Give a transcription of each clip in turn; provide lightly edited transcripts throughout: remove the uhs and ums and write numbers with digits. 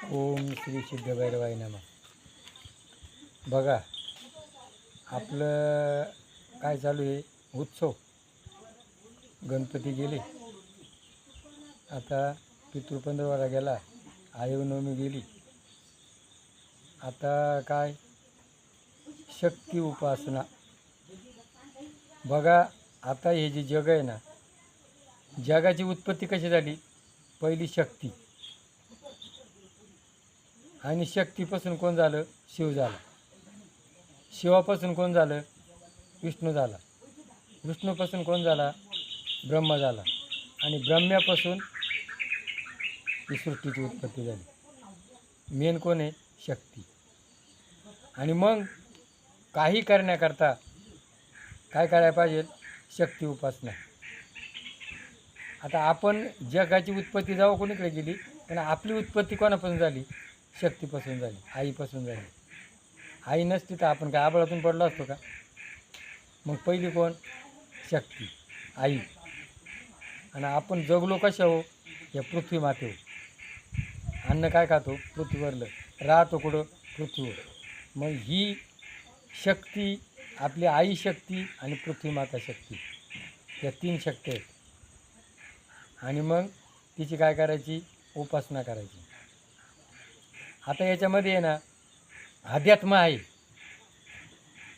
ओम श्री सिद्धभैरवाय नमः. बघा आपलं काय चालू आहे, उत्सव. गणपती गेले, आता पितृपंधरवाडा गेला, आयवनवमी गेली. आता काय शक्ती उपासना. बघा आता हे जे जग आहे ना, जगाची उत्पत्ती कशी झाली? पहिली शक्ती, आणि शक्तीपासून कोण झालं? शिव झाला. शिवापासून कोण झालं? विष्णू झाला. विष्णूपासून कोण झाला? ब्रह्मा झाला. आणि ब्रह्म्यापासून ही सृष्टीची उत्पत्ती झाली. मेन कोण आहे? शक्ती. आणि मग काही करण्याकरता काय करायला पाहिजे? शक्ती उपासना. आता आपण जगाची उत्पत्ती जेव्हा कोणीकडे गेली, पण आपली उत्पत्ती कोणापासून झाली? शक्तीपासून झाली, आईपासून झाली. आई नसती तर आपण काय आभाळातून पडलो असतो का? मग पहिली कोण? शक्ती, आई. आणि आपण जगलो कशा हो? या पृथ्वी मातेवर. अन्न काय खातो? पृथ्वीवरलं. राहतो कुठं? पृथ्वीवर. मग ही शक्ती आपली आई शक्ती आणि पृथ्वी माता शक्ती, या तीन शक्ती आहेत. आणि मग तिची काय करायची? उपासना करायची. आता याच्यामध्ये आहे ना, अध्यात्म आहे,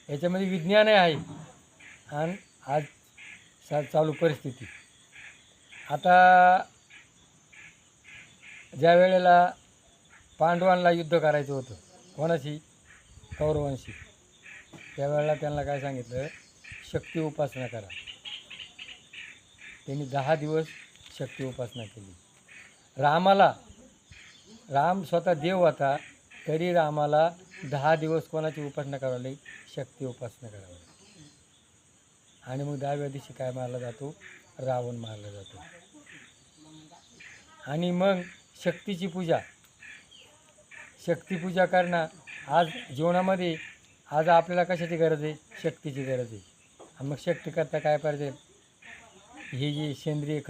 याच्यामध्ये विज्ञान आहे. आणि आज चालू परिस्थिती. आता ज्या वेळेला पांडवांना युद्ध करायचं होतं, कोणाशी? कौरवांशी. त्यावेळेला त्यांना काय सांगितलं? शक्ती उपासना करा. त्यांनी 10 दिवस शक्ती उपासना केली. राम स्वतः देव होता, तरी रामाला 10 दिवस कोणाची उपासना करावी लागली? शक्ती उपासना करावी लागली. आणि मग 10व्या दिवशी काय मारला जातो? रावण मारला जातो. आणि मग शक्तीची पूजा, शक्तीपूजा करणं. आज जीवनामध्ये आज आपल्याला कशाची गरज आहे? शक्तीची गरज आहे. आणि मग शक्ती करता काय पाहिजे? हे जे सेंद्रिय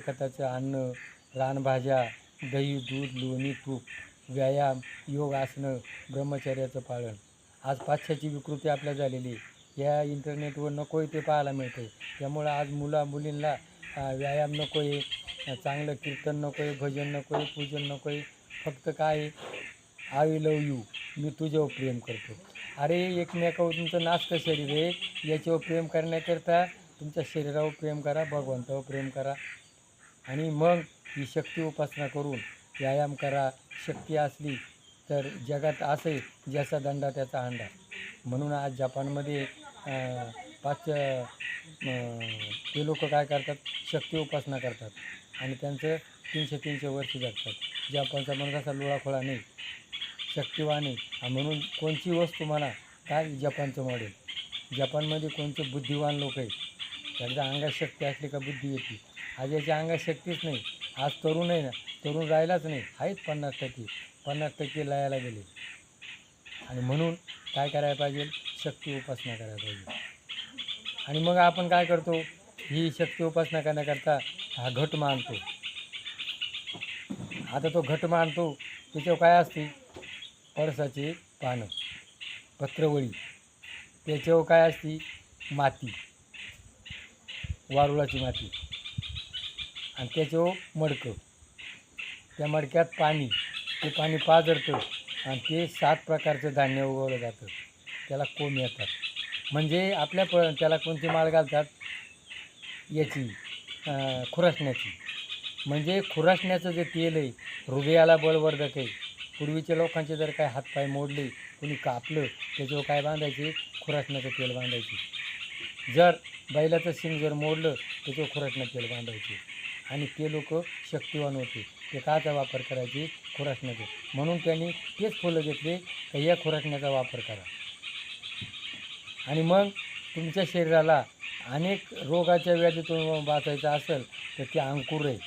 खताचं अन्न, रानभाज्या, दही, दूध, लोणी, तूप, व्यायाम, योग, आसनं, ब्रह्मचर्याचं पालन. आज पाश्चात्याची विकृती आपल्या झालेली. या इंटरनेटवर नको आहे ते पाहायला मिळते. त्यामुळं आज मुलींना व्यायाम नको आहे, चांगलं कीर्तन नको आहे, भजन नको आहे, पूजन नको आहे. फक्त काय आहे? आय लव यू, मी तुझ्यावर प्रेम करतो. अरे एकमेकावर तुमचं नाचतं शरीर आहे, याच्यावर प्रेम करण्याकरता तुमच्या शरीरावर प्रेम करा, भगवंतावर प्रेम करा. आणि मग ही शक्ती उपासना करून व्यायाम करा. शक्ती असली तर जगात असे ज्याचा दंडा त्याचा अंडा. म्हणून आज जपानमध्ये ते लोक काय करतात? शक्ती उपासना करतात. आणि त्यांचं 300 वर्ष जगतात. जपानचा म्हणून असा लोळाखोळा नाही, शक्तिवान आहे. म्हणून कोणची वस्तू म्हणा, काय जपानचं मॉडेल. जपानमध्ये कोणते बुद्धिवान लोक आहेत. त्याच्या अंगात शक्ती असली का बुद्धी येते. आज याच्या अंगात शक्तीच नाही. आज तरुण आहे ना, तरुण राहिलाच नाही. आहेत 50% लयाला गेले. आणि म्हणून काय करायला पाहिजे? शक्ती उपासना करायला पाहिजे. आणि मग आपण काय करतो? ही शक्ती उपासना करण्याकरता हा घट मांडतो. आता तो घट मांडतो, त्याच्यावर काय असते? पळसाचे पानं, पत्रवळी. त्याच्यावर काय असते? माती, वारुळाची माती. आणि त्याच्यावर मडकं. त्या मडक्यात पाणी, ते पाणी पाझरतं. आणि ते 7 प्रकारचं धान्य उगवलं जातं. त्याला कोंब येतात. म्हणजे त्याला कोणती माळ घालतात? याची खुरासण्याची. म्हणजे खुरासण्याचं जे तेल आहे, हृदयाला बळवर्धक आहे. पूर्वीच्या लोकांचे जर काय हातपाय मोडले, कोणी कापलं, त्याच्यावर काय बांधायचे? खुरासण्याचं तेल बांधायचे. जर बैलाचं शिंग जर मोडलं, त्याच्यावर खुरासण्याचं तेल बांधायचे. आणि ते लोक शक्तिवान होते. ते काचा वापर करायचे? खुरासण्याचे. म्हणून त्यांनी तेच फुलं घेतले का या खुरासण्याचा वापर करा. आणि मग तुमच्या शरीराला अनेक रोगाच्या व्याधीतून वाचायचं असेल तर ते अंकुर आहे.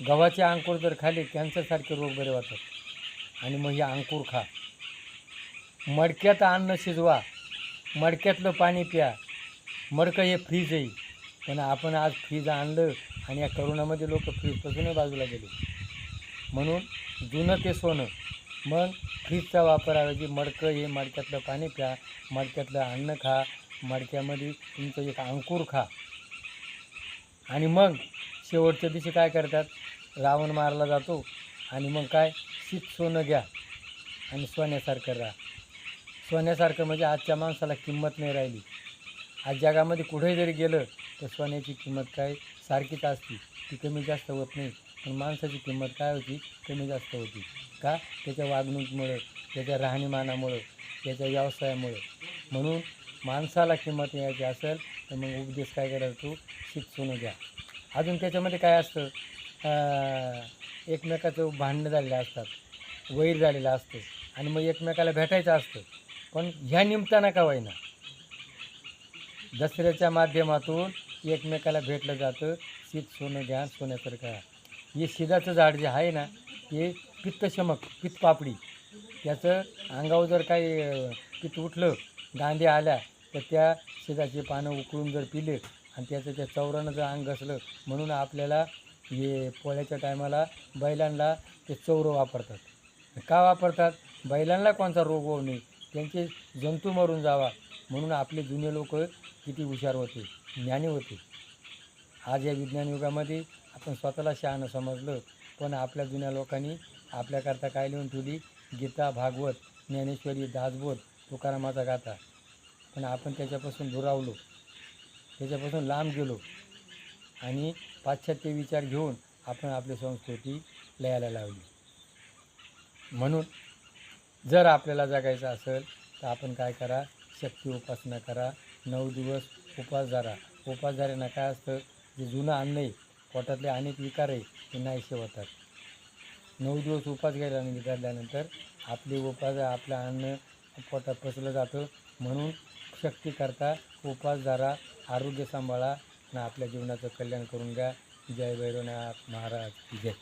गव्हाचे अंकुर जर खाल्ले, कॅन्सरसारखे रोग बरे होतात. आणि मग हे अंकुर खा. मडक्यात अन्न शिजवा, मडक्यातलं पाणी प्या. मडकं हे फ्रीज आहे. पण आपण आज फ्रीज आणलं, आणि या करोनामध्ये लोक फ्रीजपासूनही बाजूला गेले. म्हणून जुनं ते सोनं. मग फ्रीजचा वापराऐवजी मडकं हे मडक्यातलं पाणी प्या, मडक्यातलं अन्न खा, मडक्यामध्ये तुमचं एक अंकुर खा. आणि मग शेवटच्या दिवशी काय करतात, रावण मारला जातो आणि मग काय शीत सोनं घ्या आणि सोन्यासारखं राहा. सोन्यासारखं म्हणजे आजच्या माणसाला किंमत नाही राहिली. आज जगामध्ये कुठेही जरी गेलं तर सोन्याची किंमत काय सारखीच असते, ती कमी जास्त होत नाही. पण माणसाची किंमत काय होती, कमी जास्त होती. का? त्याच्या वागणुकीमुळं, त्याच्या राहणीमानामुळं, त्याच्या व्यवसायामुळं. म्हणून माणसाला किंमत यायची असेल तर मग उपदेश काय करायचा, तू शीत सोनं घ्या. अजून त्याच्यामध्ये काय असतं, एकमेकाचं भांडणं झालेलं असतात, वैर झालेलं असतं आणि मग एकमेकाला भेटायचं असतं. पण ह्या निमित्तानं का होईना दसऱ्याच्या माध्यमातून एकमेकाला भेटलं जातं. शीत सोनं घ्या, सोन्यासारखं. हे शिदाचं झाड जे आहे ना, हे पित्तशमक, पित्तपापडी. त्याचं अंगावर जर काही पित्त उठलं, गांधी आल्या, तर त्या शिदाची पानं उकळून जर पिले आणि त्याचं त्या चौरानं जर अंग घसलं, म्हणून आपल्याला हे पोळ्याच्या टायमाला बैलांना ते चौरं वापरतात. का वापरतात? बैलांना कोणता रोग होऊ नये, त्यांचे जंतू मरून जावा, म्हणून आपले जुने लोक किती हुशार होते, ज्ञानी होते. आज या विज्ञान युगामध्ये आपण स्वतःला शहाणं समजलं, पण आपल्या जुन्या लोकांनी आपल्याकरता काय लिहून ठेवली, गीता, भागवत, ज्ञानेश्वरी, दासबोध, तुकारामाचा गाथा. पण आपण त्याच्यापासून दुरावलो, त्याच्यापासून लांब गेलो आणि पाश्चात्य विचार घेऊन आपण आपली संस्कृती लयाला लावली. म्हणून जर आपल्याला जगायचं असेल तर आपण काय करा, शक्ती उपासना करा. 9 दिवस उपवास धरा. उपवास धरायला काय असतं, जे जुनं अन्न आहे, पोटातले अनेक विकार आहे ते नाहीसे होतात. 9 दिवस उपवास घ्यायला धरल्यानंतर आपले उपवास, आपलं अन्न पोटात पचलं जातं. म्हणून शक्ती करता उपवास धरा, आरोग्य सांभाळा आणि आपल्या जीवनाचं कल्याण करून घ्या. जय भैरवनाथ महाराज जय.